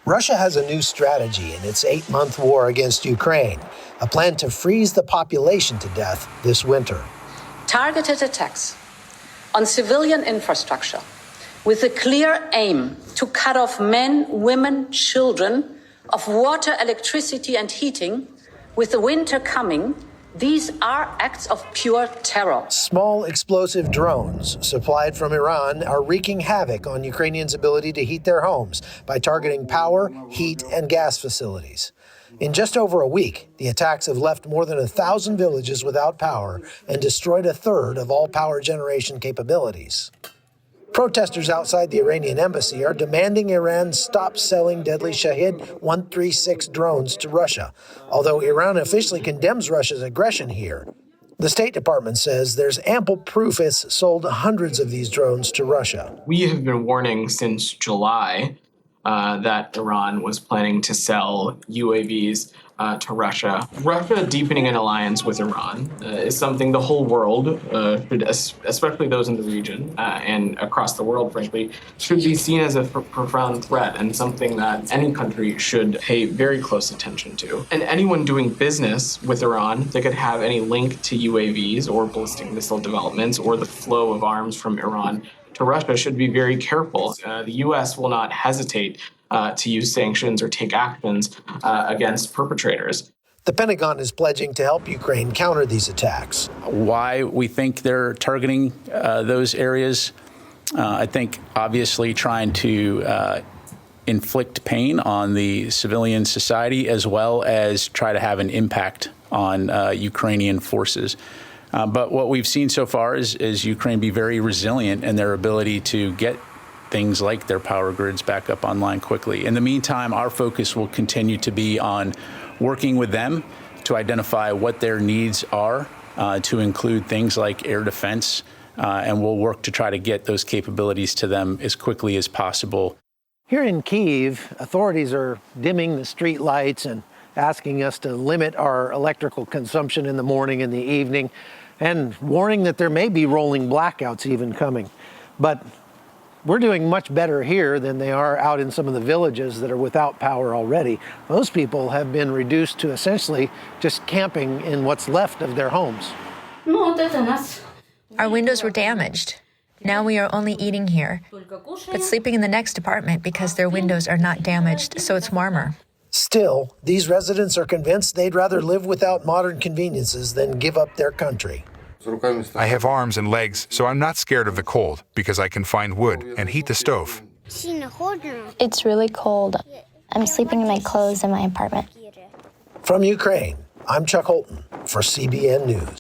Russia has a new strategy in its 8-month war against Ukraine, a plan to freeze the population to death this winter. Targeted attacks on civilian infrastructure with a clear aim to cut off men, women, children of water, electricity, and heating. With the winter coming, these are acts of pure terror. Small explosive drones supplied from Iran are wreaking havoc on Ukrainians' ability to heat their homes by targeting power, heat, and gas facilities. In just over a week, the attacks have left more than 1,000 villages without power and destroyed a third of all power generation capabilities. Protesters outside the Iranian embassy are demanding Iran stop selling deadly Shahed 136 drones to Russia, although Iran officially condemns Russia's aggression here. The State Department says there's ample proof it's sold hundreds of these drones to Russia. We have been warning since July that Iran was planning to sell UAVs to Russia. Russia deepening an alliance with Iran is something the whole world, especially those in the region and across the world, frankly, should be seen as a profound threat and something that any country should pay very close attention to. And anyone doing business with Iran that could have any link to UAVs or ballistic missile developments or the flow of arms from Iran to Russia should be very careful. The U.S. will not hesitate to use sanctions or take actions against perpetrators. The Pentagon is pledging to help Ukraine counter these attacks. Why we think they're targeting those areas, I think obviously trying to inflict pain on the civilian society as well as try to have an impact on Ukrainian forces. But what we've seen so far is Ukraine be very resilient in their ability to get things like their power grids back up online quickly. In the meantime, our focus will continue to be on working with them to identify what their needs are, to include things like air defense, and we'll work to try to get those capabilities to them as quickly as possible. Here in Kyiv, authorities are dimming the street lights and asking us to limit our electrical consumption in the morning and the evening, and warning that there may be rolling blackouts even coming. But we're doing much better here than they are out in some of the villages that are without power already. Those people have been reduced to essentially just camping in what's left of their homes. Our windows were damaged. Now we are only eating here, but sleeping in the next apartment because their windows are not damaged, so it's warmer. Still, these residents are convinced they'd rather live without modern conveniences than give up their country. I have arms and legs, so I'm not scared of the cold because I can find wood and heat the stove. It's really cold. I'm sleeping in my clothes in my apartment. From Ukraine, I'm Chuck Holton for CBN News.